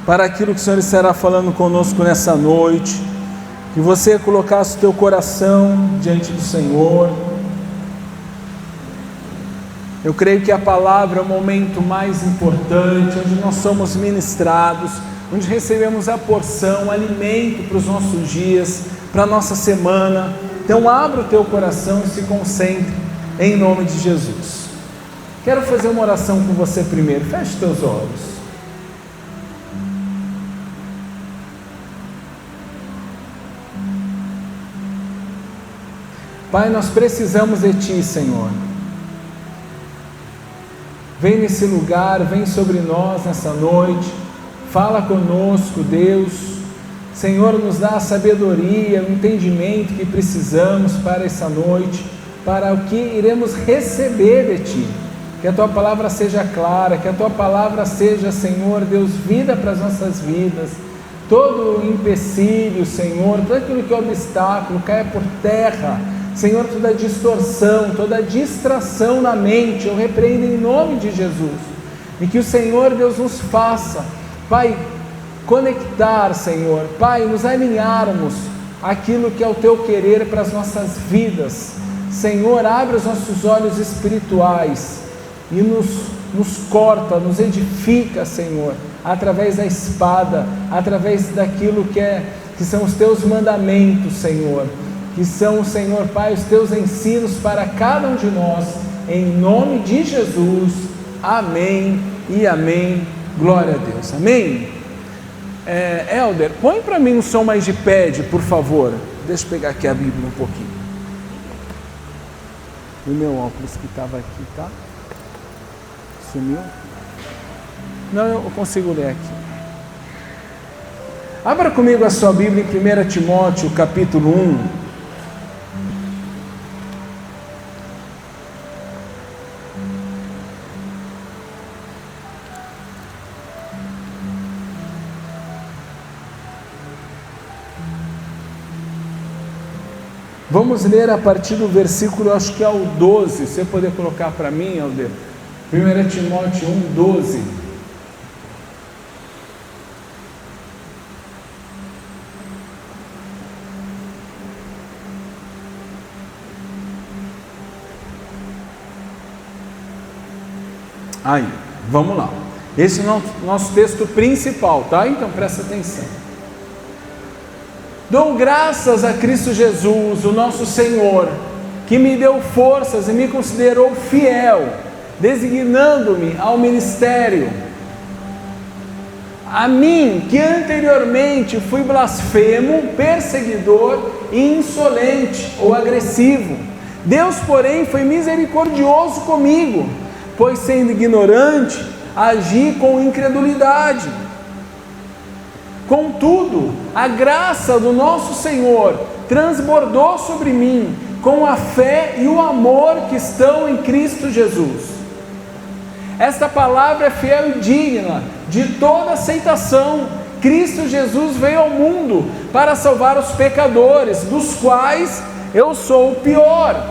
para aquilo que o Senhor estará falando conosco nessa noite, que você colocasse o teu coração diante do Senhor. Eu creio que a palavra é o momento mais importante, onde nós somos ministrados, onde recebemos a porção, o alimento para os nossos dias, para a nossa semana. Então abra o teu coração e se concentre em nome de Jesus. Quero fazer uma oração com você primeiro. Feche os teus olhos. Pai, nós precisamos de Ti, Senhor. Vem nesse lugar, vem sobre nós nessa noite, fala conosco, Deus. Senhor, nos dá a sabedoria, o entendimento que precisamos para essa noite, para o que iremos receber de Ti. Que a Tua palavra seja clara, que a Tua palavra seja, Senhor, Deus, vida para as nossas vidas. Todo empecilho, Senhor, todo aquilo que é obstáculo, caia por terra. Senhor, toda distorção, toda distração na mente, eu repreendo em nome de Jesus. E que o Senhor, Deus, nos faça, Pai, conectar, Senhor, Pai, nos alinharmos aquilo que é o Teu querer para as nossas vidas. Senhor, abre os nossos olhos espirituais e nos corta, nos edifica, Senhor, através da espada, através daquilo que são os Teus mandamentos, Senhor, que são, Senhor Pai, os Teus ensinos para cada um de nós, em nome de Jesus, amém e amém, glória a Deus, amém? Helder, põe para mim um som mais de pad, por favor, deixa eu pegar aqui a Bíblia um pouquinho, o meu óculos que estava aqui, tá? Sumiu? Não, eu consigo ler aqui. Abra comigo a sua Bíblia em 1 Timóteo, capítulo 1. Vamos ler a partir do versículo, acho que é o 12, se você poder colocar para mim, Helder. 1 Timóteo 1, 12. Aí, vamos lá. Esse é o nosso texto principal, tá? Então presta atenção. Dou graças a Cristo Jesus, o nosso Senhor, que me deu forças e me considerou fiel, designando-me ao ministério. A mim, que anteriormente fui blasfemo, perseguidor e insolente ou agressivo, Deus, porém, foi misericordioso comigo, pois sendo ignorante, agi com incredulidade. Contudo, a graça do nosso Senhor transbordou sobre mim com a fé e o amor que estão em Cristo Jesus. Esta palavra é fiel e digna de toda aceitação. Cristo Jesus veio ao mundo para salvar os pecadores, dos quais eu sou o pior.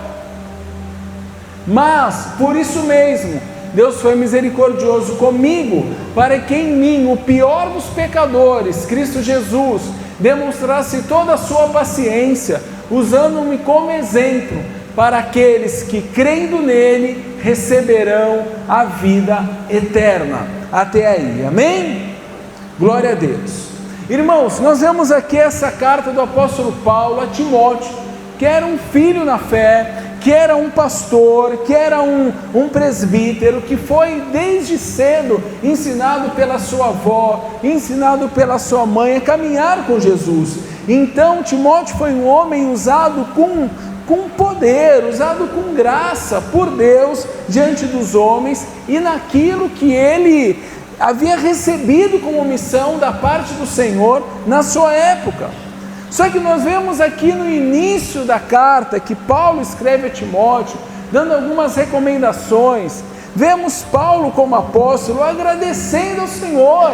Mas, por isso mesmo, Deus foi misericordioso comigo, para que em mim, o pior dos pecadores, Cristo Jesus, demonstrasse toda a sua paciência, usando-me como exemplo, para aqueles que, crendo nele, receberão a vida eterna. Até aí, amém? Glória a Deus. Irmãos, nós vemos aqui essa carta do apóstolo Paulo a Timóteo, que era um filho na fé, que era um pastor, que era um presbítero, que foi desde cedo ensinado pela sua avó, ensinado pela sua mãe a caminhar com Jesus. Então Timóteo foi um homem usado com poder, usado com graça por Deus diante dos homens e naquilo que ele havia recebido como missão da parte do Senhor na sua época. Só que nós vemos aqui no início da carta que Paulo escreve a Timóteo, dando algumas recomendações. Vemos Paulo como apóstolo agradecendo ao Senhor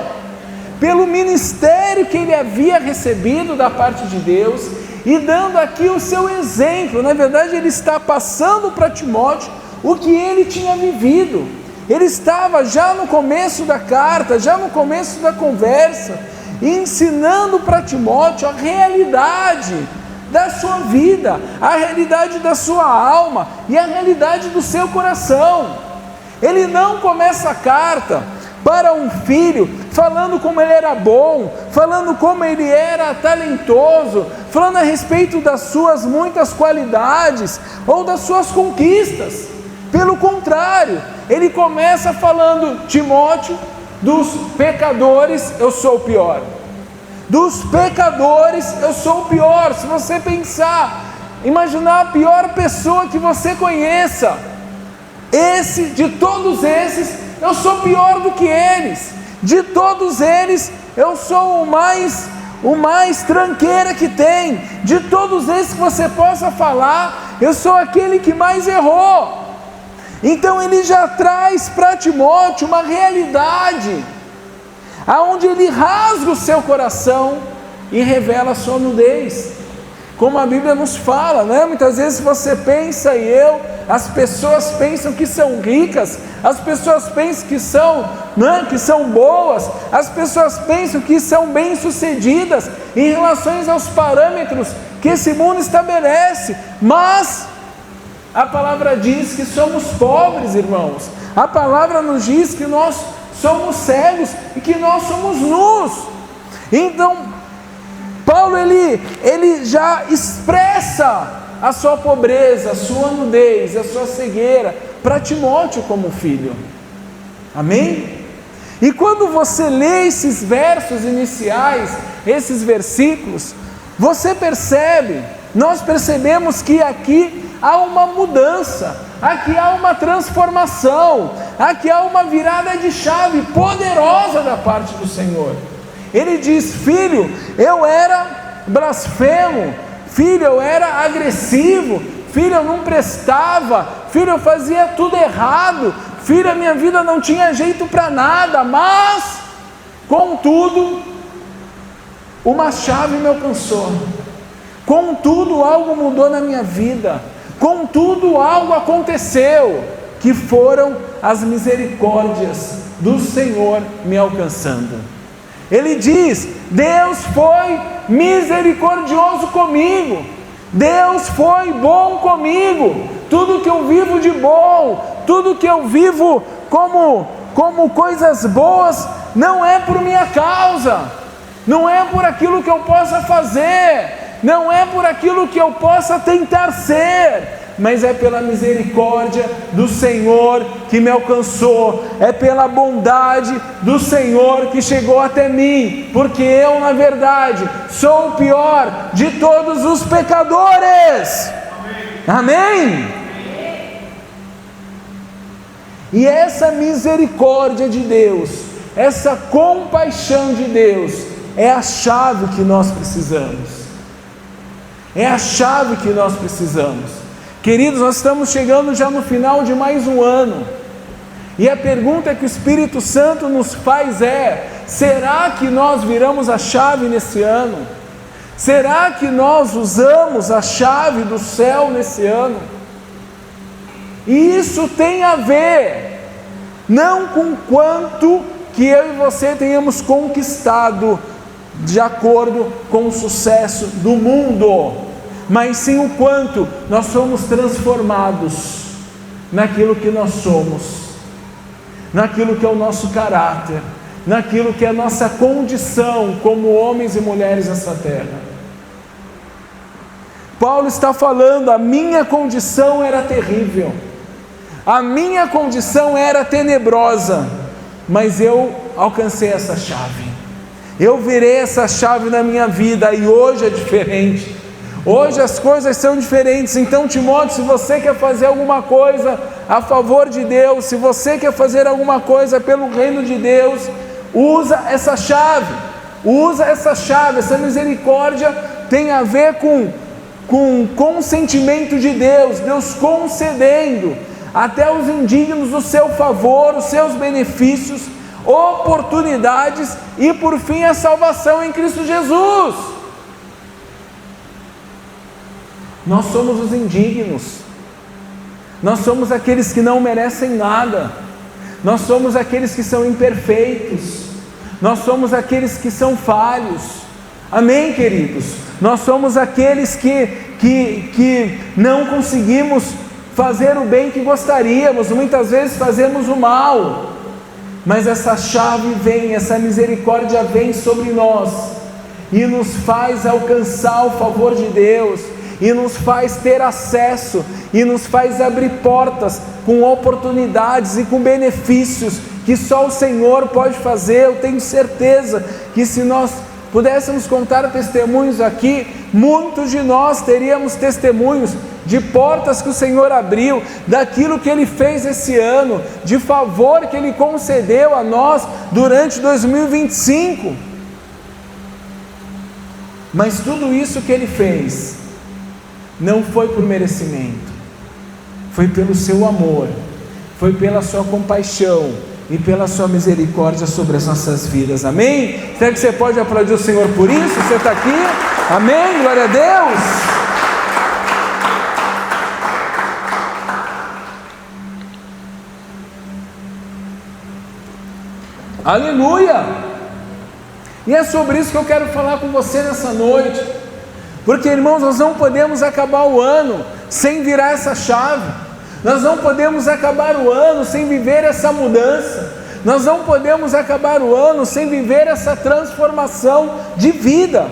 pelo ministério que ele havia recebido da parte de Deus e dando aqui o seu exemplo. Na verdade, ele está passando para Timóteo o que ele tinha vivido. ele estava já no começo da carta, já no começo da conversa, ensinando para Timóteo a realidade da sua vida, a realidade da sua alma e a realidade do seu coração. Ele não começa a carta para um filho falando como ele era bom, falando como ele era talentoso, falando a respeito das suas muitas qualidades ou das suas conquistas. Pelo contrário, ele começa falando: Timóteo, dos pecadores eu sou o pior. Dos pecadores eu sou o pior. Se você pensar, imaginar a pior pessoa que você conheça, de todos esses, eu sou pior do que eles. De todos eles, eu sou o mais tranqueira que tem. De todos esses que você possa falar, eu sou aquele que mais errou. Então ele já traz para Timóteo uma realidade, aonde ele rasga o seu coração e revela a sua nudez. Como a Bíblia nos fala, né? Muitas vezes você pensa as pessoas pensam que são ricas, as pessoas pensam que são boas, as pessoas pensam que são bem-sucedidas em relação aos parâmetros que esse mundo estabelece, mas a palavra diz que somos pobres, irmãos. A palavra nos diz que nós somos cegos e que nós somos nus. Então, Paulo ele já expressa a sua pobreza, a sua nudez, a sua cegueira para Timóteo como filho. Amém? E quando você lê esses versos iniciais, esses versículos, você percebe, nós percebemos que aqui há uma mudança, aqui há uma transformação, aqui há uma virada de chave poderosa da parte do Senhor. Ele diz: filho, eu era blasfemo, filho, eu era agressivo, filho, eu não prestava, filho, eu fazia tudo errado, filho, a minha vida não tinha jeito para nada, mas, contudo, uma chave me alcançou, contudo, algo mudou na minha vida, contudo, algo aconteceu, que foram as misericórdias do Senhor me alcançando. Ele diz: Deus foi misericordioso comigo, Deus foi bom comigo, tudo que eu vivo de bom, tudo que eu vivo como coisas boas, não é por minha causa, não é por aquilo que eu possa fazer, não é por aquilo que eu possa tentar ser, mas é pela misericórdia do Senhor que me alcançou, é pela bondade do Senhor que chegou até mim, porque eu, na verdade, sou o pior de todos os pecadores. Amém? Amém? E essa misericórdia de Deus, essa compaixão de Deus, é a chave que nós precisamos. É a chave que nós precisamos. Queridos, nós estamos chegando já no final de mais um ano, e a pergunta que o Espírito Santo nos faz é: será que nós viramos a chave nesse ano? Será que nós usamos a chave do céu nesse ano? E isso tem a ver, não com quanto que eu e você tenhamos conquistado de acordo com o sucesso do mundo, mas sim o quanto nós somos transformados naquilo que nós somos, naquilo que é o nosso caráter, naquilo que é a nossa condição como homens e mulheres nessa terra. Paulo está falando: a minha condição era terrível, a minha condição era tenebrosa, mas eu alcancei essa chave, eu virei essa chave na minha vida, e hoje é diferente. Hoje as coisas são diferentes. Então, Timóteo, se você quer fazer alguma coisa a favor de Deus, se você quer fazer alguma coisa pelo reino de Deus, usa essa chave, essa misericórdia tem a ver com consentimento de Deus, Deus concedendo até os indignos o seu favor, os seus benefícios, oportunidades e por fim a salvação em Cristo Jesus. Nós somos os indignos, nós somos aqueles que não merecem nada, nós somos aqueles que são imperfeitos, nós somos aqueles que são falhos, amém, queridos? Nós somos aqueles que não conseguimos fazer o bem que gostaríamos, muitas vezes fazemos o mal, mas essa chave vem, essa misericórdia vem sobre nós, e nos faz alcançar o favor de Deus, e nos faz ter acesso, e nos faz abrir portas com oportunidades e com benefícios que só o Senhor pode fazer. Eu tenho certeza que se nós pudéssemos contar testemunhos aqui, muitos de nós teríamos testemunhos de portas que o Senhor abriu, daquilo que Ele fez esse ano, de favor que Ele concedeu a nós durante 2025, mas tudo isso que Ele fez, não foi por merecimento, foi pelo seu amor, foi pela sua compaixão e pela sua misericórdia sobre as nossas vidas, amém? Será que você pode aplaudir o Senhor por isso? Você está aqui? Amém? Glória a Deus! Aleluia! E é sobre isso que eu quero falar com você nessa noite, porque, irmãos, nós não podemos acabar o ano sem virar essa chave, nós não podemos acabar o ano sem viver essa mudança, nós não podemos acabar o ano sem viver essa transformação de vida.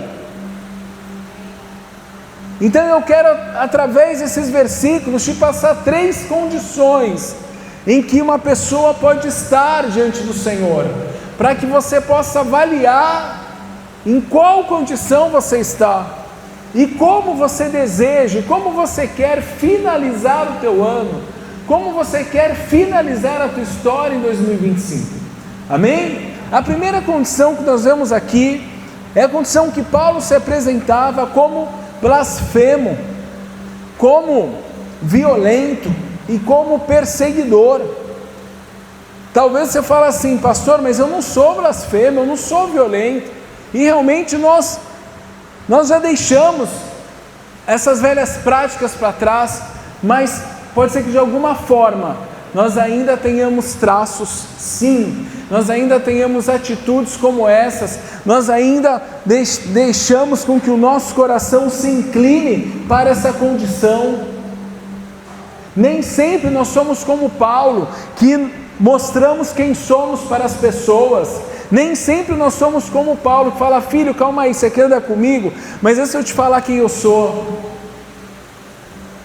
Então eu quero, através desses versículos, te passar 3 condições em que uma pessoa pode estar diante do Senhor, para que você possa avaliar em qual condição você está, e como você deseja, como você quer finalizar o teu ano, como você quer finalizar a tua história em 2025, amém? A primeira condição que nós vemos aqui, é a condição que Paulo se apresentava como blasfemo, como violento e como perseguidor. Talvez você fale assim: pastor, mas eu não sou blasfemo, eu não sou violento, e realmente nós já deixamos essas velhas práticas para trás, mas pode ser que de alguma forma nós ainda tenhamos traços, sim, nós ainda tenhamos atitudes como essas, nós ainda deixamos com que o nosso coração se incline para essa condição. Nem sempre nós somos como Paulo, que mostramos quem somos para as pessoas. Nem sempre nós somos como Paulo, que fala: filho, calma aí, você quer andar comigo? Mas se eu te falar quem eu sou,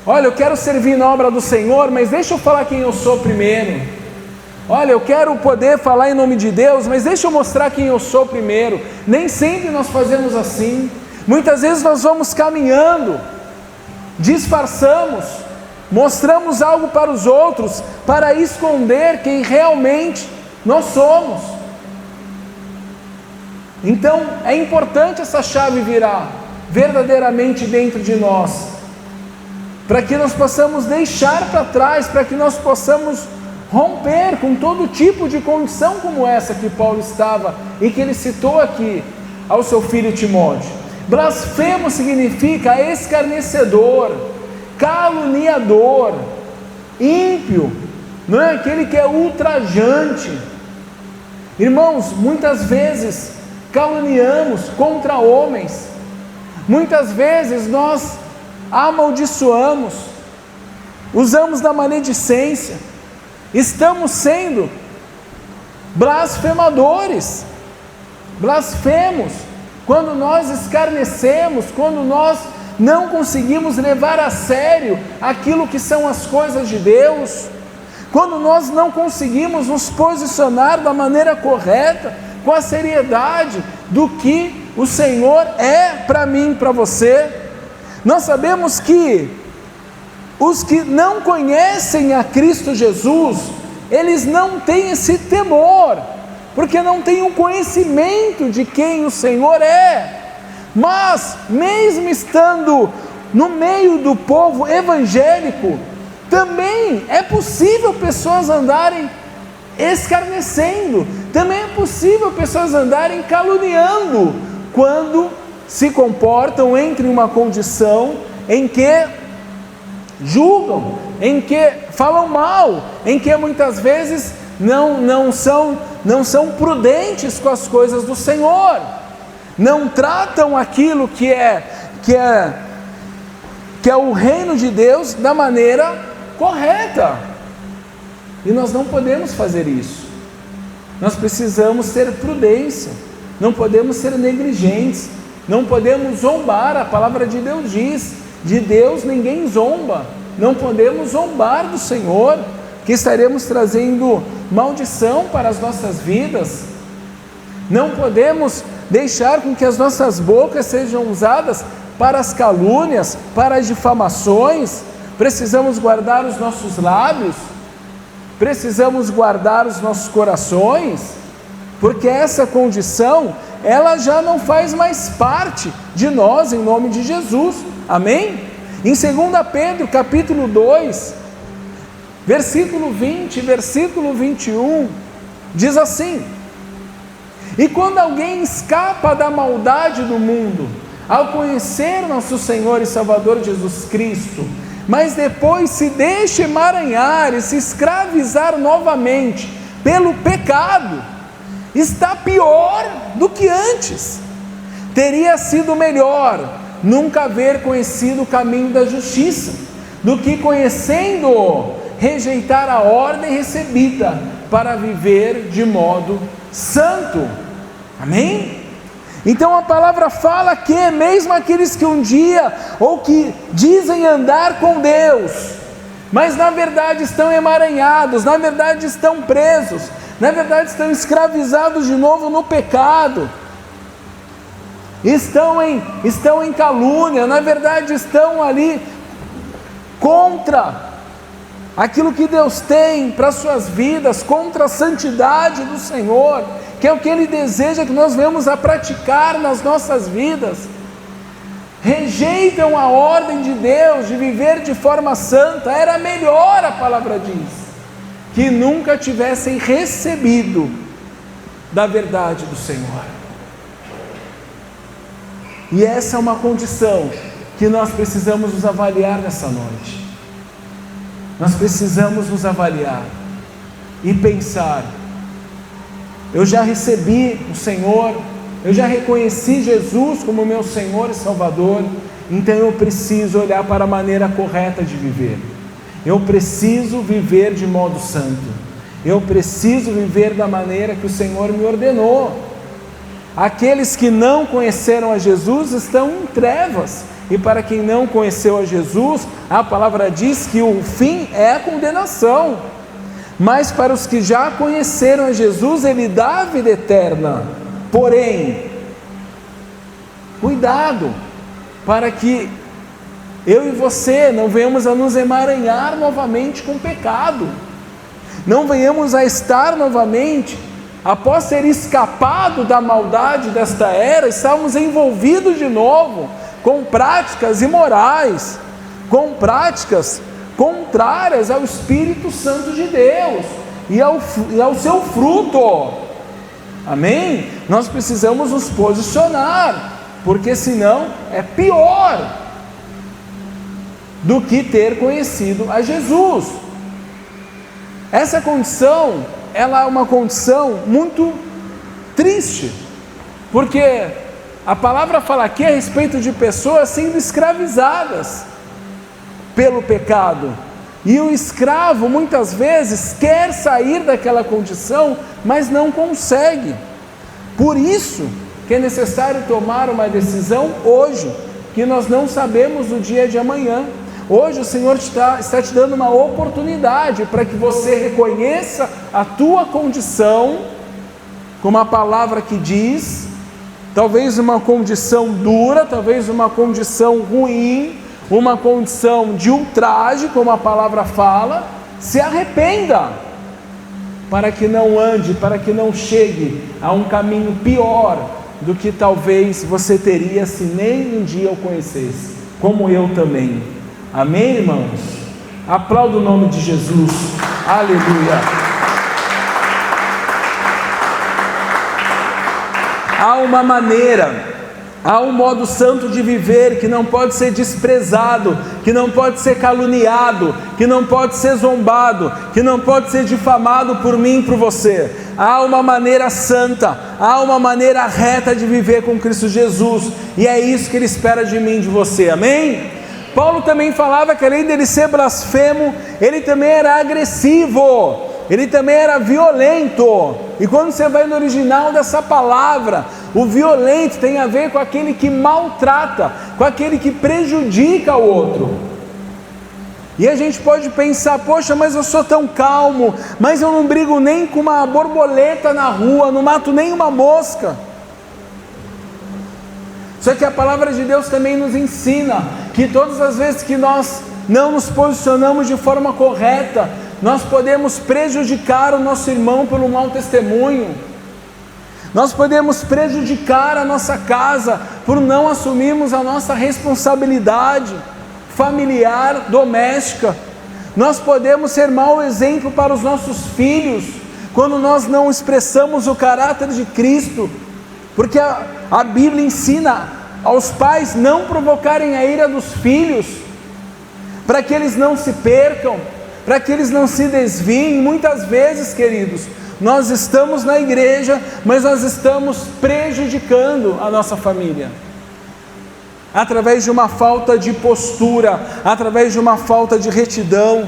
olha, eu quero servir na obra do Senhor, mas deixa eu falar quem eu sou primeiro. Olha, eu quero poder falar em nome de Deus, mas deixa eu mostrar quem eu sou primeiro. Nem sempre nós fazemos assim. Muitas vezes nós vamos caminhando, disfarçamos, mostramos algo para os outros, para esconder quem realmente nós somos. Então é importante essa chave virar verdadeiramente dentro de nós, para que nós possamos deixar para trás, para que nós possamos romper com todo tipo de condição como essa que Paulo estava, e que ele citou aqui ao seu filho Timóteo. Blasfemo significa escarnecedor, caluniador, ímpio, não é? Aquele que é ultrajante. Irmãos, muitas vezes caluniamos contra homens, muitas vezes nós amaldiçoamos, usamos da maledicência, estamos sendo blasfemadores, blasfemos, quando nós escarnecemos, quando nós não conseguimos levar a sério aquilo que são as coisas de Deus, quando nós não conseguimos nos posicionar da maneira correta, com a seriedade do que o Senhor é para mim e para você. Nós sabemos que os que não conhecem a Cristo Jesus, eles não têm esse temor, porque não têm um conhecimento de quem o Senhor é. Mas mesmo estando no meio do povo evangélico, também é possível pessoas andarem escarnecendo, também é possível pessoas andarem caluniando, quando se comportam entre uma condição em que julgam, em que falam mal, em que muitas vezes não são prudentes com as coisas do Senhor, não tratam aquilo que é o reino de Deus da maneira correta. E nós não podemos fazer isso. Nós precisamos ter prudência, não podemos ser negligentes, não podemos zombar. A palavra de Deus diz: de Deus ninguém zomba. Não podemos zombar do Senhor, que estaremos trazendo maldição para as nossas vidas. Não podemos deixar com que as nossas bocas sejam usadas para as calúnias, para as difamações. Precisamos guardar os nossos lábios, precisamos guardar os nossos corações, porque essa condição, ela já não faz mais parte de nós, em nome de Jesus, amém? Em 2 Pedro, capítulo 2, versículo 20, versículo 21, diz assim: e quando alguém escapa da maldade do mundo, ao conhecer nosso Senhor e Salvador Jesus Cristo, mas depois se deixa emaranhar e se escravizar novamente pelo pecado, está pior do que antes. Teria sido melhor nunca haver conhecido o caminho da justiça, do que conhecendo-o, rejeitar a ordem recebida para viver de modo santo. Amém? Então a palavra fala que mesmo aqueles que um dia, ou que dizem andar com Deus, mas na verdade estão emaranhados, na verdade estão presos, na verdade estão escravizados de novo no pecado, estão em calúnia, na verdade estão ali contra aquilo que Deus tem para as suas vidas, contra a santidade do Senhor, que é o que Ele deseja que nós venhamos a praticar nas nossas vidas. Rejeitam a ordem de Deus de viver de forma santa. Era melhor, a palavra diz, que nunca tivessem recebido da verdade do Senhor. E essa é uma condição que nós precisamos nos avaliar nessa noite. Nós precisamos nos avaliar e pensar: eu já recebi o Senhor, eu já reconheci Jesus como meu Senhor e Salvador, então eu preciso olhar para a maneira correta de viver. Eu preciso viver de modo santo, eu preciso viver da maneira que o Senhor me ordenou. Aqueles que não conheceram a Jesus estão em trevas, e para quem não conheceu a Jesus, a palavra diz que o fim é a condenação. Mas para os que já conheceram a Jesus, Ele dá a vida eterna. Porém, cuidado, para que eu e você não venhamos a nos emaranhar novamente com o pecado, não venhamos a estar novamente, após ter escapado da maldade desta era, estamos envolvidos de novo com práticas imorais, com práticas contrárias ao Espírito Santo de Deus e ao seu fruto. Amém? Nós precisamos nos posicionar, porque senão é pior do que ter conhecido a Jesus. Essa condição, ela é uma condição muito triste, porque a palavra fala aqui a respeito de pessoas sendo escravizadas pelo pecado, e o escravo muitas vezes quer sair daquela condição, mas não consegue. Por isso que é necessário tomar uma decisão hoje, que nós não sabemos o dia de amanhã. Hoje o Senhor está te dando uma oportunidade para que você reconheça a tua condição, como a palavra que diz, talvez uma condição dura, talvez uma condição ruim, uma condição de ultraje, como a palavra fala. Se arrependa, para que não ande, para que não chegue a um caminho pior do que talvez você teria se nem um dia o conhecesse, como eu também. Amém, irmãos? Aplauda o nome de Jesus. Aleluia. Há uma maneira Há um modo santo de viver que não pode ser desprezado, que não pode ser caluniado, que não pode ser zombado, que não pode ser difamado por mim e por você. Há uma maneira santa, há uma maneira reta de viver com Cristo Jesus, e é isso que Ele espera de mim e de você, amém? Paulo também falava que além dele ser blasfemo, ele também era agressivo, ele também era violento. E quando você vai no original dessa palavra, o violento tem a ver com aquele que maltrata, com aquele que prejudica o outro. E a gente pode pensar, poxa, mas eu sou tão calmo, mas eu não brigo nem com uma borboleta na rua, não mato nem uma mosca. Só que a palavra de Deus também nos ensina que todas as vezes que nós não nos posicionamos de forma correta, nós podemos prejudicar o nosso irmão pelo mau testemunho. Nós podemos prejudicar a nossa casa por não assumirmos a nossa responsabilidade familiar, doméstica. Nós podemos ser mau exemplo para os nossos filhos quando nós não expressamos o caráter de Cristo, porque a Bíblia ensina aos pais não provocarem a ira dos filhos, para que eles não se percam, para que eles não se desviem. Muitas vezes, queridos, nós estamos na igreja, mas nós estamos prejudicando a nossa família, através de uma falta de postura, através de uma falta de retidão,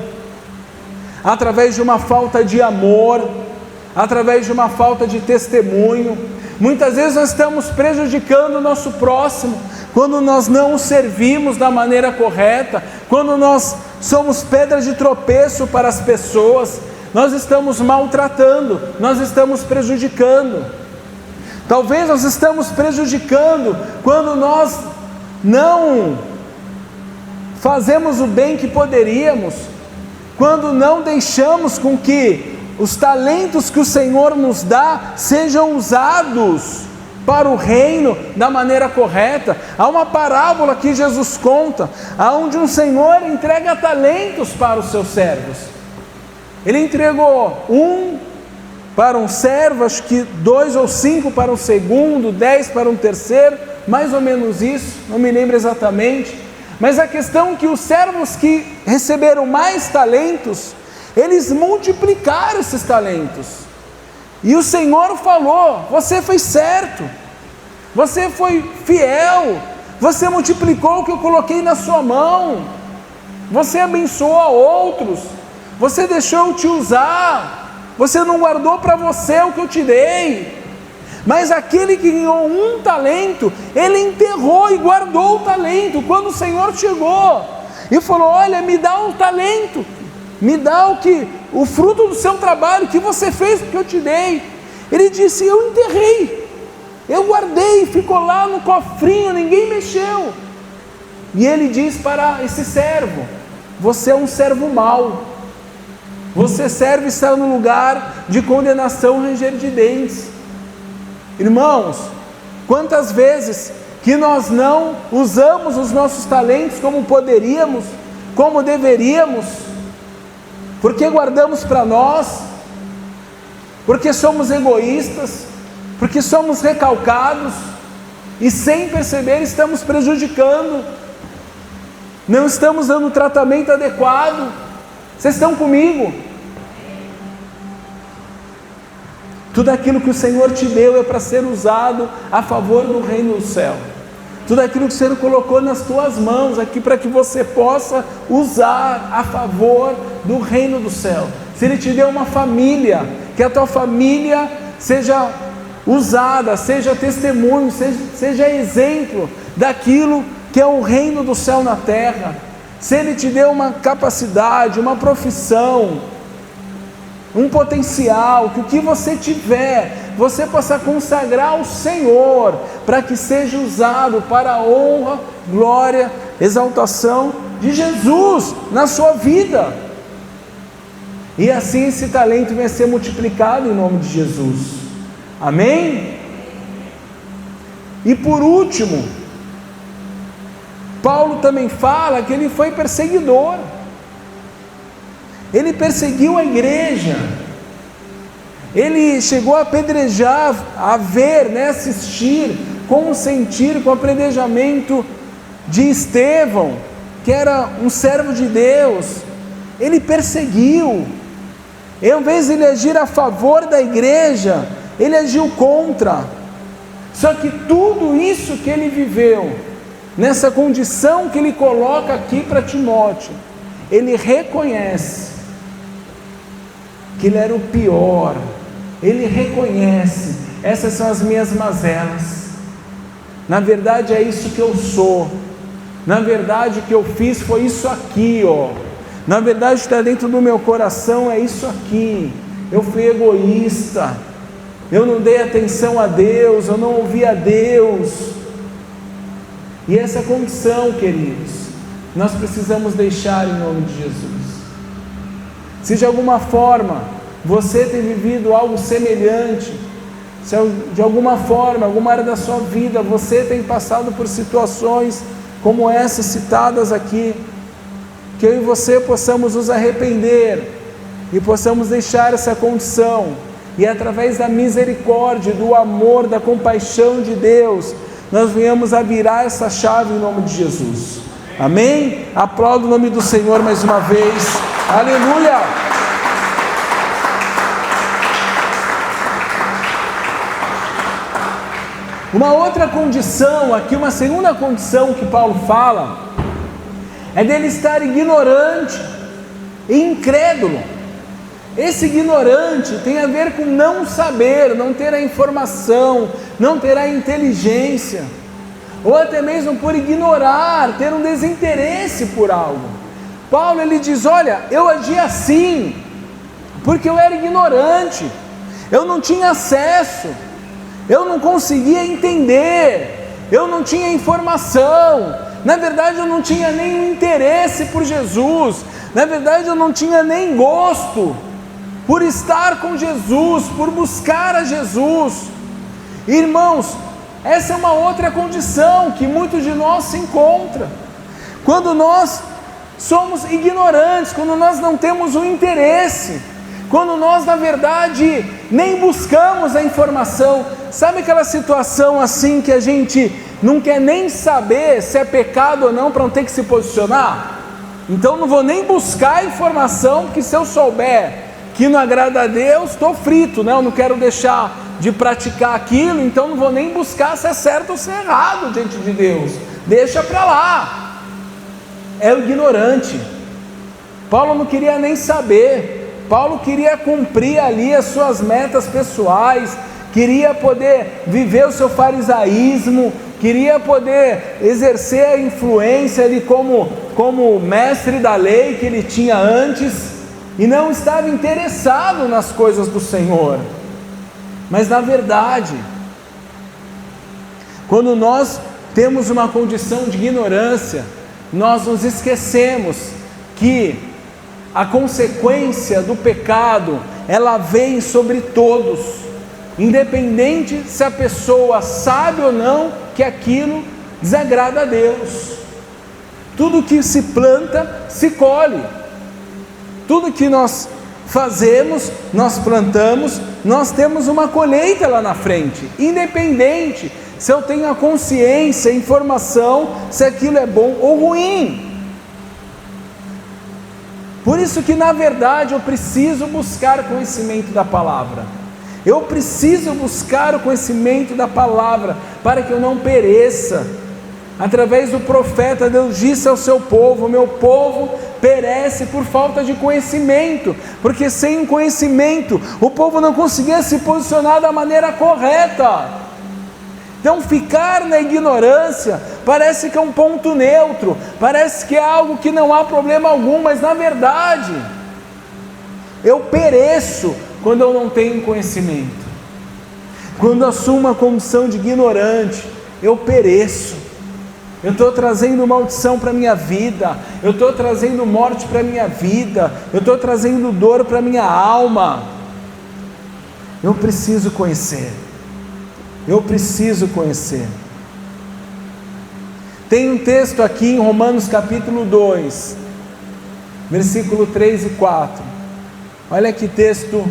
através de uma falta de amor, através de uma falta de testemunho. Muitas vezes nós estamos prejudicando o nosso próximo, quando nós não o servimos da maneira correta, quando nós somos pedras de tropeço para as pessoas, nós estamos maltratando, nós estamos prejudicando. Talvez nós estamos prejudicando quando nós não fazemos o bem que poderíamos, quando não deixamos com que os talentos que o Senhor nos dá sejam usados para o reino da maneira correta. Há uma parábola que Jesus conta, onde um senhor entrega talentos para os seus servos. Ele entregou 1 para um servo, acho que 2 ou 5 para um segundo, 10 para um terceiro, mais ou menos isso, não me lembro exatamente. Mas a questão é que os servos que receberam mais talentos, eles multiplicaram esses talentos. E o Senhor falou: você fez certo, você foi fiel, você multiplicou o que eu coloquei na sua mão, você abençoou a outros, você deixou eu te usar, você não guardou para você o que eu te dei. Mas aquele que ganhou 1 talento, ele enterrou e guardou o talento. Quando o Senhor chegou e falou: olha, me dá um talento, me dá o fruto do seu trabalho, que você fez porque eu te dei. Ele disse: eu enterrei, eu guardei, ficou lá no cofrinho, ninguém mexeu. E ele diz para esse servo: você é um servo mau, você serve e está no lugar de condenação, ranger de dentes. Irmãos, quantas vezes que nós não usamos os nossos talentos como poderíamos, como deveríamos, porque guardamos para nós, porque somos egoístas, porque somos recalcados, e sem perceber estamos prejudicando, não estamos dando o tratamento adequado. Vocês estão comigo? Tudo aquilo que o Senhor te deu é para ser usado a favor do reino do céu. Tudo aquilo que o Senhor colocou nas tuas mãos aqui para que você possa usar a favor do reino do céu. Se Ele te deu uma família, que a tua família seja usada, seja testemunho, seja exemplo daquilo que é o reino do céu na terra. Se Ele te deu uma capacidade, uma profissão, um potencial, que o que você tiver, você possa consagrar ao Senhor, para que seja usado para a honra, glória, exaltação de Jesus na sua vida. E assim esse talento vai ser multiplicado em nome de Jesus. Amém? E por último, Paulo também fala que ele foi perseguidor. Ele perseguiu a igreja, ele chegou a apedrejar, a ver, assistir consentir com o apredejamento de Estevão, que era um servo de Deus. Ele perseguiu. Em vez de ele agir a favor da igreja, ele agiu contra. Só que tudo isso que ele viveu, nessa condição que ele coloca aqui para Timóteo, ele reconhece que ele era o pior. Ele reconhece: essas são as minhas mazelas, na verdade é isso que eu sou, na verdade o que eu fiz foi isso aqui, ó. Na verdade está dentro do meu coração, é isso aqui. Eu fui egoísta, eu não dei atenção a Deus, eu não ouvi a Deus. E essa condição, queridos, nós precisamos deixar em nome de Jesus. Se de alguma forma você tem vivido algo semelhante, se de alguma forma, alguma área da sua vida, você tem passado por situações como essas citadas aqui, que eu e você possamos nos arrepender e possamos deixar essa condição, e através da misericórdia, do amor, da compaixão de Deus, nós venhamos a virar essa chave em nome de Jesus. Amém? Aplaudo o nome do Senhor mais uma vez. Aleluia! Uma outra condição aqui, uma segunda condição que Paulo fala, é dele estar ignorante e incrédulo. Esse ignorante tem a ver com não saber, não ter a informação, não ter a inteligência, ou até mesmo por ignorar, ter um desinteresse por algo. Paulo ele diz: olha, eu agi assim porque eu era ignorante, eu não tinha acesso, eu não conseguia entender, eu não tinha informação, na verdade eu não tinha nem interesse por Jesus, na verdade eu não tinha nem gosto por estar com Jesus, por buscar a Jesus. Irmãos, essa é uma outra condição que muitos de nós se encontram, quando nós somos ignorantes, quando nós não temos o interesse, quando nós na verdade nem buscamos a informação. Sabe aquela situação assim que a gente não quer nem saber se é pecado ou não para não ter que se posicionar? Então não vou nem buscar a informação, porque se eu souber que não agrada a Deus, estou frito, né? Eu não quero deixar de praticar aquilo, então não vou nem buscar se é certo ou se é errado diante de Deus, deixa para lá. É o ignorante. Paulo não queria nem saber, Paulo queria cumprir ali as suas metas pessoais, queria poder viver o seu farisaísmo, queria poder exercer a influência ali como mestre da lei que ele tinha antes, e não estava interessado nas coisas do Senhor. Mas na verdade, quando nós temos uma condição de ignorância, nós nos esquecemos que a consequência do pecado, ela vem sobre todos, independente se a pessoa sabe ou não que aquilo desagrada a Deus. Tudo que se planta, se colhe. Tudo que nós fazemos, nós plantamos, nós temos uma colheita lá na frente, independente se eu tenho a consciência, a informação, se aquilo é bom ou ruim. Por isso que na verdade eu preciso buscar conhecimento da palavra, eu preciso buscar o conhecimento da palavra, para que eu não pereça. Através do profeta, Deus disse ao seu povo: meu povo perece por falta de conhecimento, porque sem conhecimento o povo não conseguia se posicionar da maneira correta. Então ficar na ignorância parece que é um ponto neutro, parece que é algo que não há problema algum, mas na verdade eu pereço quando eu não tenho conhecimento. Quando assumo uma condição de ignorante, eu pereço. Eu estou trazendo maldição para a minha vida, eu estou trazendo morte para a minha vida, eu estou trazendo dor para a minha alma. Eu preciso conhecer, eu preciso conhecer. Tem um texto aqui em Romanos capítulo 2, versículo 3 e 4, olha que texto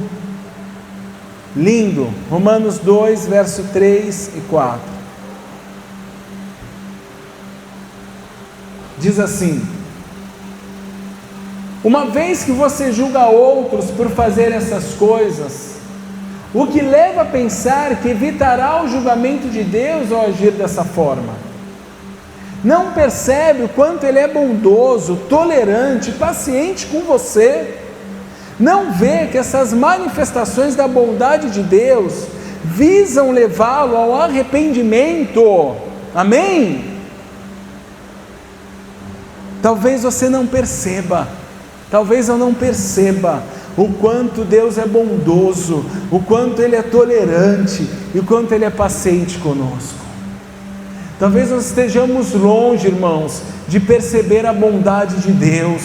lindo, Romanos 2, verso 3 e 4. diz assim: uma vez que você julga outros por fazer essas coisas, o que leva a pensar que evitará o julgamento de Deus ao agir dessa forma? Não percebe o quanto Ele é bondoso, tolerante, paciente com você? Não vê que essas manifestações da bondade de Deus visam levá-lo ao arrependimento? Amém? Talvez você não perceba, talvez eu não perceba o quanto Deus é bondoso, o quanto Ele é tolerante e o quanto Ele é paciente conosco. Talvez nós estejamos longe, irmãos, de perceber a bondade de Deus,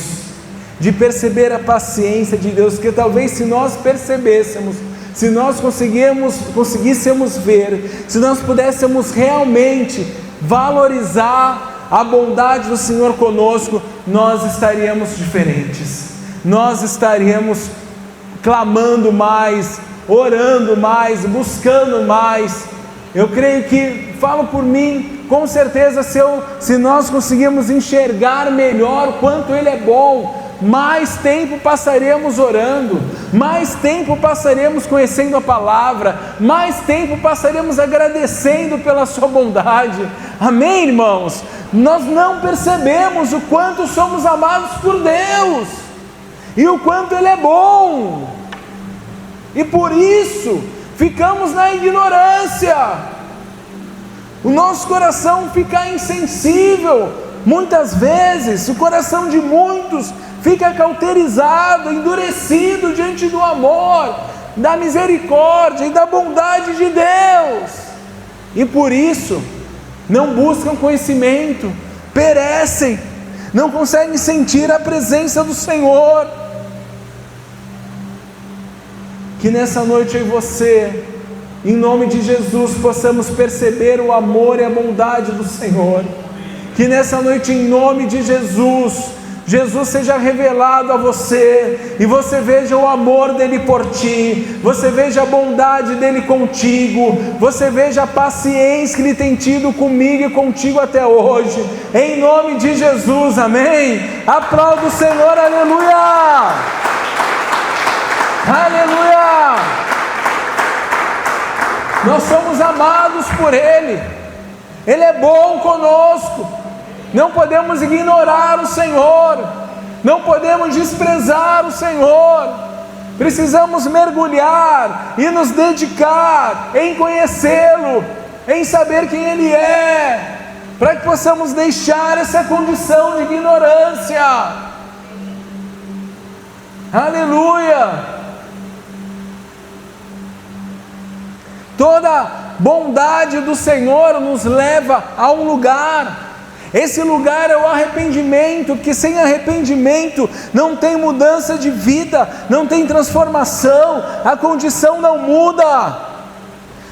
de perceber a paciência de Deus, que talvez se nós percebêssemos, se nós conseguíssemos ver, se nós pudéssemos realmente valorizar a bondade do Senhor conosco, nós estaríamos diferentes, nós estaríamos clamando mais, orando mais, buscando mais. Eu creio que, falo por mim, com certeza se nós conseguirmos enxergar melhor o quanto Ele é bom, mais tempo passaremos orando, mais tempo passaremos conhecendo a palavra, mais tempo passaremos agradecendo pela sua bondade. Amém, irmãos? Nós não percebemos o quanto somos amados por Deus e o quanto Ele é bom, e por isso ficamos na ignorância. O nosso coração fica insensível. Muitas vezes o coração de muitos fica cauterizado, endurecido diante do amor, da misericórdia e da bondade de Deus, e por isso não buscam conhecimento, perecem, não conseguem sentir a presença do Senhor. Que nessa noite eu e você, em nome de Jesus, possamos perceber o amor e a bondade do Senhor. Que nessa noite, em nome de Jesus seja revelado a você, e você veja o amor dEle por ti, você veja a bondade dEle contigo, você veja a paciência que Ele tem tido comigo e contigo até hoje, em nome de Jesus, amém? Aplauda o Senhor, aleluia! Aleluia! Nós somos amados por Ele, Ele é bom conosco. Não podemos ignorar o Senhor, não podemos desprezar o Senhor. Precisamos mergulhar e nos dedicar em conhecê-lo, em saber quem Ele é, para que possamos deixar essa condição de ignorância. Aleluia! Toda bondade do Senhor nos leva a um lugar. Esse lugar é o arrependimento, porque sem arrependimento não tem mudança de vida, não tem transformação, a condição não muda.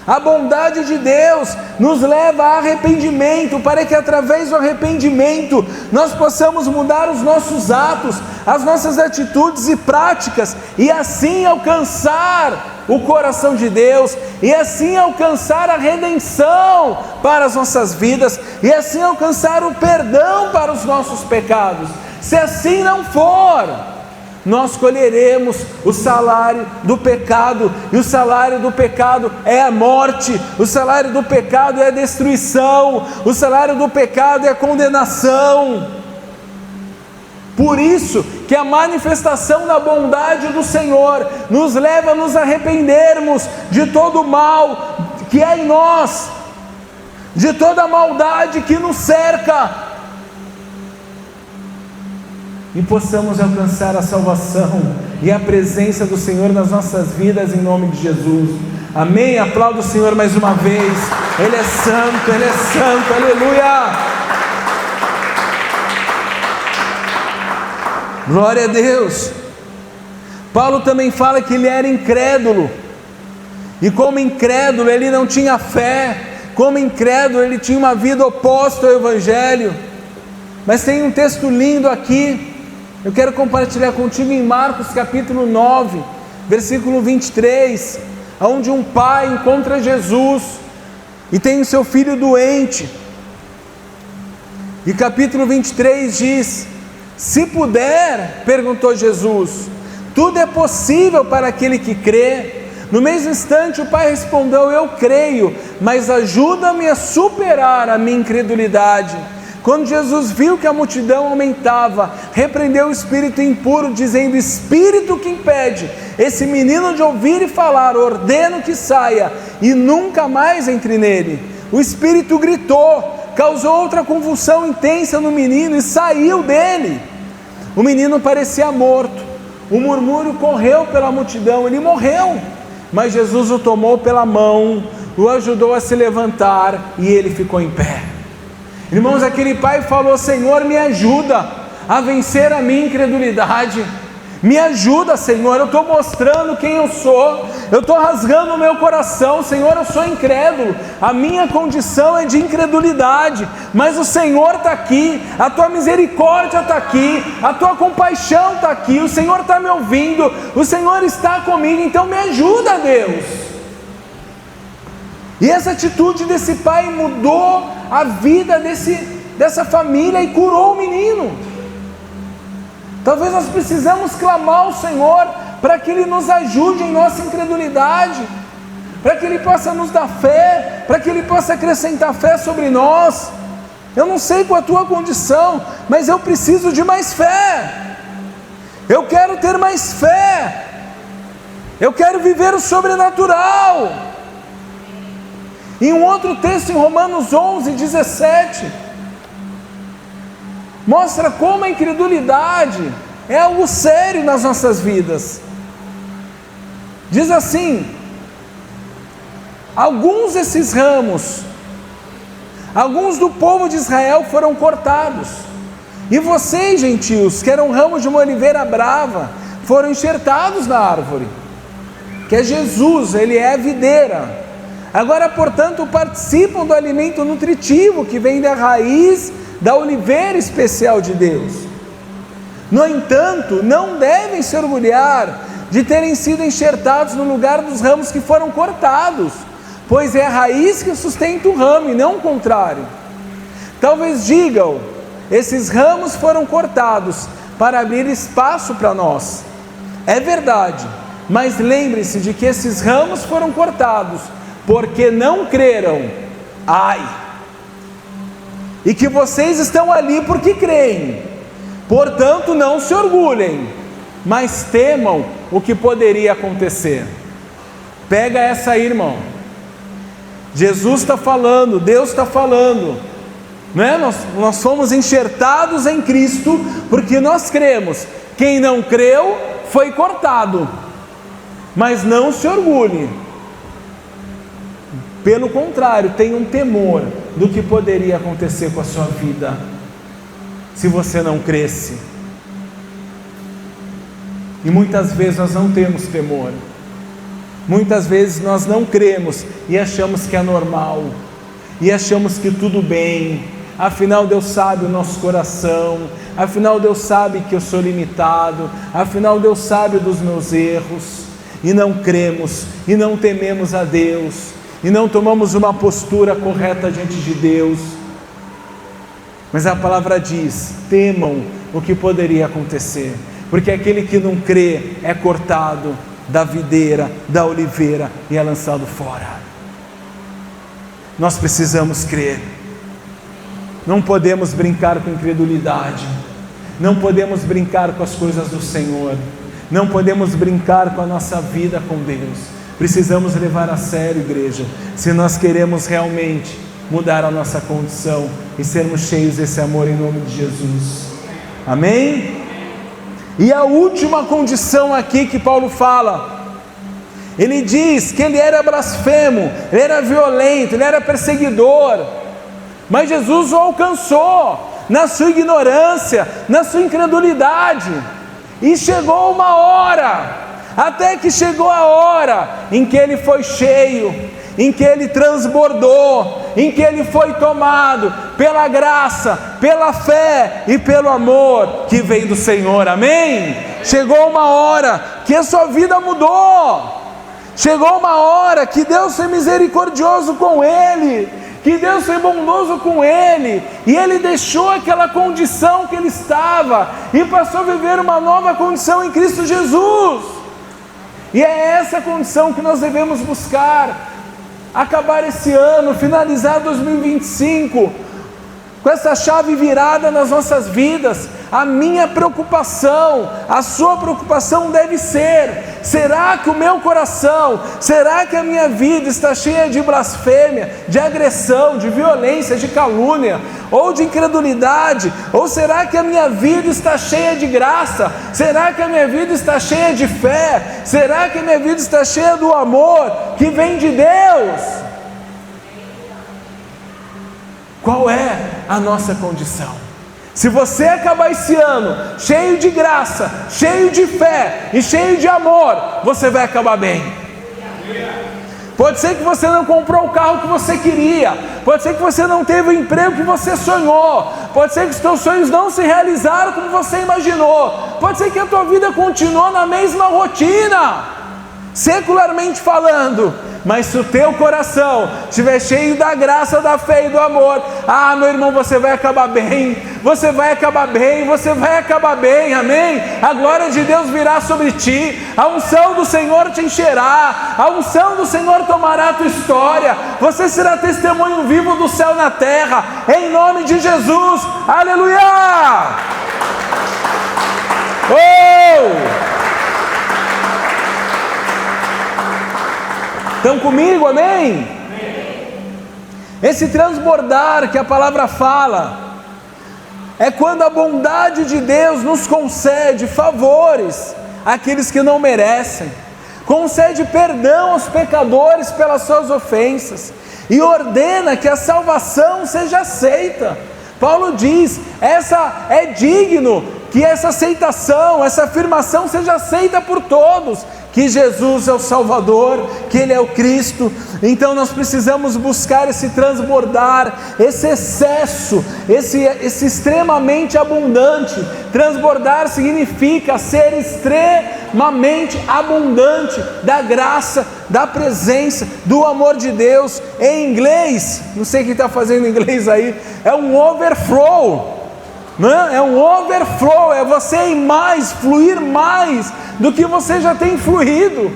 A bondade de Deus nos leva a arrependimento, para que através do arrependimento nós possamos mudar os nossos atos, as nossas atitudes e práticas, e assim alcançar o coração de Deus, e assim alcançar a redenção para as nossas vidas, e assim alcançar o perdão para os nossos pecados. Se assim não for, nós colheremos o salário do pecado, e o salário do pecado é a morte, o salário do pecado é a destruição, o salário do pecado é a condenação. Por isso que a manifestação da bondade do Senhor nos leva a nos arrependermos de todo o mal que é em nós, de toda a maldade que nos cerca, e possamos alcançar a salvação e a presença do Senhor nas nossas vidas, em nome de Jesus. Amém? Aplauda o Senhor mais uma vez. Ele é santo, aleluia! Glória a Deus. Paulo também fala que ele era incrédulo, e como incrédulo ele não tinha fé, como incrédulo ele tinha uma vida oposta ao Evangelho. Mas tem um texto lindo aqui, eu quero compartilhar contigo em Marcos capítulo 9, versículo 23, onde um pai encontra Jesus, e tem o seu filho doente, E capítulo 23 diz: se puder, perguntou Jesus, tudo é possível para aquele que crê. No mesmo instante o pai respondeu: eu creio, mas ajuda-me a superar a minha incredulidade. Quando Jesus viu que a multidão aumentava, repreendeu o espírito impuro, dizendo: espírito que impede esse menino de ouvir e falar, ordeno que saia e nunca mais entre nele. O espírito gritou, causou outra convulsão intensa no menino e saiu dele. O menino parecia morto, o murmúrio correu pela multidão, ele morreu. Mas Jesus o tomou pela mão, o ajudou a se levantar e ele ficou em pé. Irmãos, aquele pai falou: Senhor, me ajuda a vencer a minha incredulidade. Me ajuda, Senhor, eu estou mostrando quem eu sou, eu estou rasgando o meu coração. Senhor, eu sou incrédulo, a minha condição é de incredulidade, mas o Senhor está aqui, a tua misericórdia está aqui, a tua compaixão está aqui, o Senhor está me ouvindo, o Senhor está comigo, então me ajuda, Deus. E essa atitude desse pai mudou a vida dessa família e curou o menino. Talvez nós precisamos clamar ao Senhor para que Ele nos ajude em nossa incredulidade, para que Ele possa nos dar fé, para que Ele possa acrescentar fé sobre nós. Eu não sei qual a tua condição, mas eu preciso de mais fé. Eu quero ter mais fé. Eu quero viver o sobrenatural. Em um outro texto, em Romanos 11:17, mostra como a incredulidade é algo sério nas nossas vidas. Diz assim: alguns desses ramos, alguns do povo de Israel foram cortados, e vocês, gentios, que eram ramos de uma oliveira brava, foram enxertados na árvore, que é Jesus, Ele é a videira. Agora, portanto, participam do alimento nutritivo que vem da raiz da oliveira especial de Deus. No entanto, não devem se orgulhar de terem sido enxertados no lugar dos ramos que foram cortados, pois é a raiz que sustenta o ramo e não o contrário. Talvez digam: esses ramos foram cortados para abrir espaço para nós. É verdade, mas lembre-se de que esses ramos foram cortados porque não creram. Ai! E que vocês estão ali porque creem. Portanto, não se orgulhem, mas temam o que poderia acontecer. Pega essa aí, irmão. Jesus está falando, Deus está falando, né? Nós fomos enxertados em Cristo porque nós cremos. Quem não creu foi cortado. Mas não se orgulhe. Pelo contrário, tenha um temor do que poderia acontecer com a sua vida se você não cresce. E muitas vezes nós não temos temor, muitas vezes nós não cremos e achamos que é normal, e achamos que tudo bem. Afinal, Deus sabe o nosso coração, afinal Deus sabe que eu sou limitado, afinal Deus sabe dos meus erros, e não cremos, e não tememos a Deus, e não tomamos uma postura correta diante de Deus. Mas a palavra diz: temam o que poderia acontecer, porque aquele que não crê é cortado da videira, da oliveira, e é lançado fora. Nós precisamos crer, não podemos brincar com incredulidade, não podemos brincar com as coisas do Senhor, não podemos brincar com a nossa vida com Deus. Precisamos levar a sério, igreja, se nós queremos realmente mudar a nossa condição e sermos cheios desse amor em nome de Jesus. Amém? E a última condição aqui que Paulo fala, ele diz que ele era blasfemo, ele era violento, ele era perseguidor, mas Jesus o alcançou na sua ignorância, na sua incredulidade, e chegou uma hora, até que chegou a hora em que ele foi cheio, em que ele transbordou, em que ele foi tomado pela graça, pela fé e pelo amor que vem do Senhor. Amém? Chegou uma hora que a sua vida mudou, chegou uma hora que Deus foi misericordioso com ele, que Deus foi bondoso com ele, e ele deixou aquela condição que ele estava, e passou a viver uma nova condição em Cristo Jesus. E é essa condição que nós devemos buscar, acabar esse ano, finalizar 2025, com essa chave virada nas nossas vidas. A minha preocupação, a sua preocupação deve ser: será que o meu coração, será que a minha vida está cheia de blasfêmia, de agressão, de violência, de calúnia, ou de incredulidade? Ou será que a minha vida está cheia de graça? Será que a minha vida está cheia de fé? Será que a minha vida está cheia do amor que vem de Deus? Qual é a nossa condição? Se você acabar esse ano cheio de graça, cheio de fé e cheio de amor, você vai acabar bem. Pode ser que você não comprou o carro que você queria, pode ser que você não teve o emprego que você sonhou, pode ser que os teus sonhos não se realizaram como você imaginou, pode ser que a tua vida continuou na mesma rotina, secularmente falando. Mas se o teu coração estiver cheio da graça, da fé e do amor, meu irmão, você vai acabar bem, você vai acabar bem, você vai acabar bem, amém? A glória de Deus virá sobre ti, a unção do Senhor te encherá, a unção do Senhor tomará a tua história, você será testemunho vivo do céu na terra, em nome de Jesus, aleluia! Oh! Estão comigo, amém? Esse transbordar que a palavra fala, é quando a bondade de Deus nos concede favores àqueles que não merecem, concede perdão aos pecadores pelas suas ofensas, e ordena que a salvação seja aceita. Paulo diz, é digno que essa aceitação, essa afirmação seja aceita por todos, que Jesus é o Salvador, que Ele é o Cristo. Então nós precisamos buscar esse transbordar, esse excesso, esse extremamente abundante. Transbordar significa ser extremamente abundante da graça, da presença, do amor de Deus. Em inglês, não sei quem está fazendo inglês aí, é um overflow. É um overflow, é você ir mais, fluir mais do que você já tem fluído.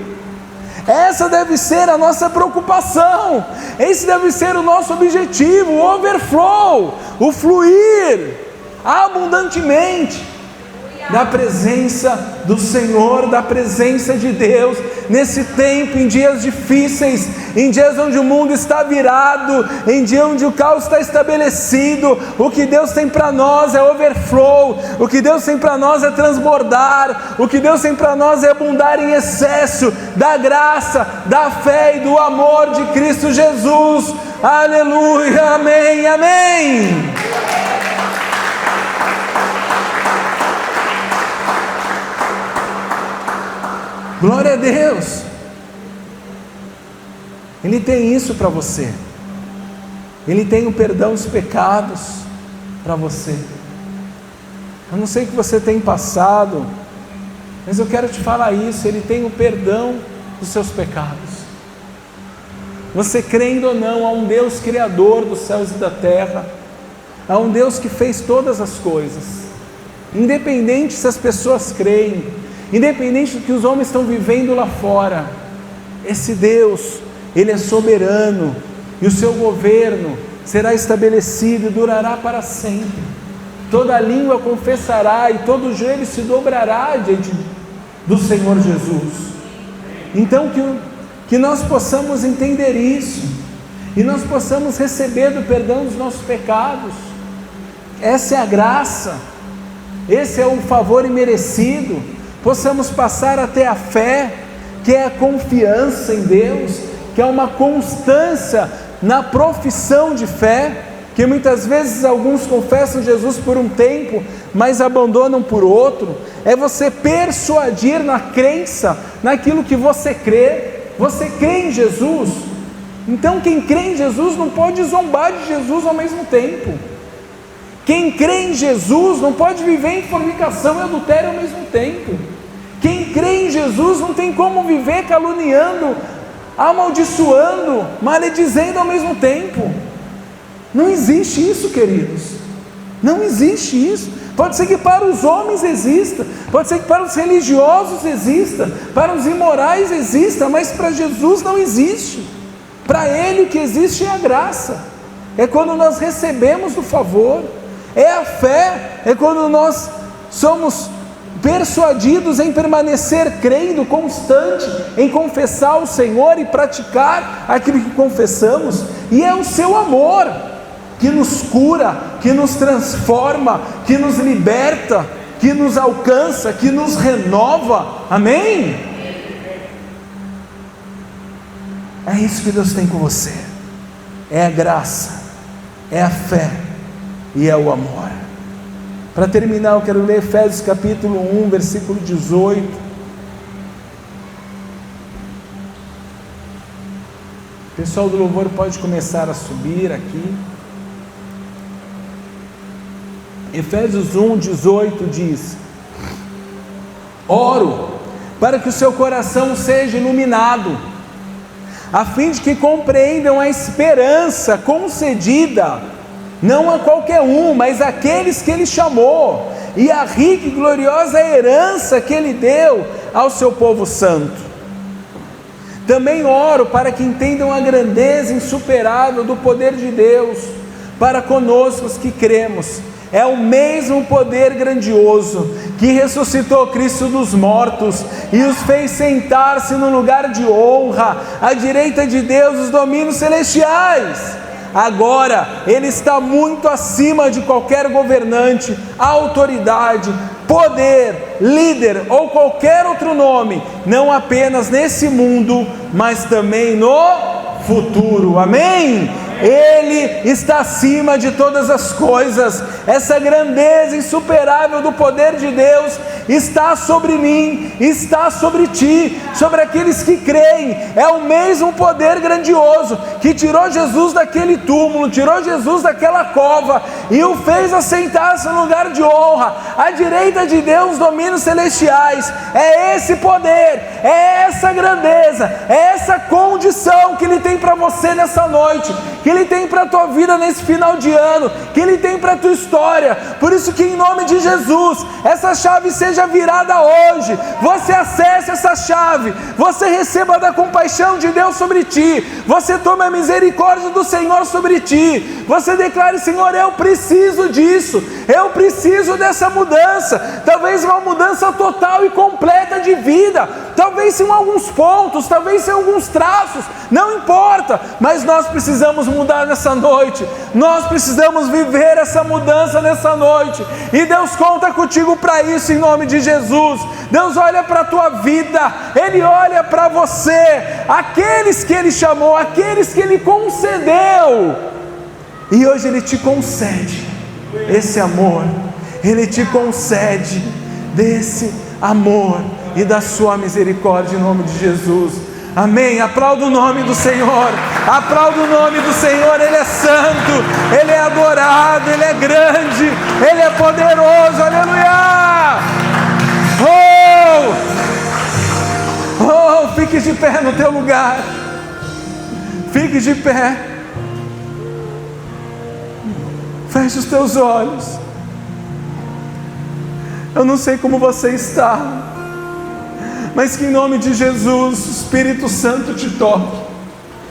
Essa deve ser a nossa preocupação, esse deve ser o nosso objetivo, o overflow, o fluir abundantemente da presença do Senhor, da presença de Deus, nesse tempo, em dias difíceis, em dias onde o mundo está virado, em dias onde o caos está estabelecido. O que Deus tem para nós é overflow, o que Deus tem para nós é transbordar, o que Deus tem para nós é abundar em excesso da graça, da fé e do amor de Cristo Jesus. Aleluia, amém, amém. Glória a Deus. Ele tem isso para você. Ele tem o perdão dos pecados para você. Eu não sei o que você tem passado, mas eu quero te falar isso. Ele tem o perdão dos seus pecados. Você crendo ou não, há um Deus criador dos céus e da terra, há um Deus que fez todas as coisas, independente se as pessoas creem, independente do que os homens estão vivendo lá fora. Esse Deus, Ele é soberano, e o seu governo será estabelecido e durará para sempre. Toda língua confessará e todo joelho se dobrará diante do Senhor Jesus. Então que nós possamos entender isso, e nós possamos receber do perdão dos nossos pecados. Essa é a graça, esse é o favor imerecido. Possamos passar até a fé, que é a confiança em Deus, que é uma constância na profissão de fé, que muitas vezes alguns confessam Jesus por um tempo, mas abandonam por outro. É você persuadir na crença, naquilo que você crê. Você crê em Jesus, então quem crê em Jesus não pode zombar de Jesus ao mesmo tempo. Quem crê em Jesus não pode viver em fornicação e adultério ao mesmo tempo. Quem crê em Jesus não tem como viver caluniando, amaldiçoando, maledizendo ao mesmo tempo. Não existe isso, queridos. Não existe isso. Pode ser que para os homens exista, pode ser que para os religiosos exista, para os imorais exista, mas para Jesus não existe. Para Ele o que existe é a graça, é quando nós recebemos o favor, é a fé, é quando nós somos persuadidos em permanecer crendo, constante em confessar o Senhor e praticar aquilo que confessamos, e é o seu amor que nos cura, que nos transforma, que nos liberta, que nos alcança, que nos renova. Amém? É isso que Deus tem com você, é a graça, é a fé e é o amor. Para terminar, eu quero ler Efésios capítulo 1, versículo 18. O pessoal do louvor pode começar a subir aqui. Efésios 1, 18 diz: oro para que o seu coração seja iluminado, a fim de que compreendam a esperança concedida, não a qualquer um, mas àqueles que Ele chamou, e a rica e gloriosa herança que Ele deu ao seu povo santo. Também oro para que entendam a grandeza insuperável do poder de Deus para conosco os que cremos. É o mesmo poder grandioso que ressuscitou Cristo dos mortos e os fez sentar-se no lugar de honra, à direita de Deus, os domínios celestiais. Agora Ele está muito acima de qualquer governante, autoridade, poder, líder ou qualquer outro nome, não apenas nesse mundo, mas também no futuro. Amém? Ele está acima de todas as coisas. Essa grandeza insuperável do poder de Deus está sobre mim, está sobre ti, sobre aqueles que creem. É o mesmo poder grandioso que tirou Jesus daquele túmulo, tirou Jesus daquela cova e o fez assentar-se no lugar de honra, à direita de Deus, domínios celestiais. É esse poder, é essa grandeza, é essa condição que Ele tem para você nessa noite, que Ele tem para a tua vida nesse final de ano, que Ele tem para a tua história. Por isso que em nome de Jesus, essa chave seja virada hoje, você acesse essa chave, você receba da compaixão de Deus sobre ti, você tome a misericórdia do Senhor sobre ti, você declare: Senhor, eu preciso disso, eu preciso dessa mudança, talvez uma mudança total e completa de vida, talvez em alguns pontos, talvez em alguns traços, não importa, mas nós precisamos mudar nessa noite, nós precisamos viver essa mudança nessa noite, e Deus conta contigo para isso em nome de Jesus. Deus olha para a tua vida, Ele olha para você, aqueles que Ele chamou, aqueles que Ele concedeu, e hoje Ele te concede esse amor, Ele te concede desse amor e da sua misericórdia em nome de Jesus. Amém. Aplauda o nome do Senhor, aplauda o nome do Senhor. Ele é santo, Ele é adorado, Ele é grande, Ele é poderoso. Aleluia. Oh, fique de pé no teu lugar, fique de pé, feche os teus olhos. Eu não sei como você está, mas que em nome de Jesus o Espírito Santo te toque,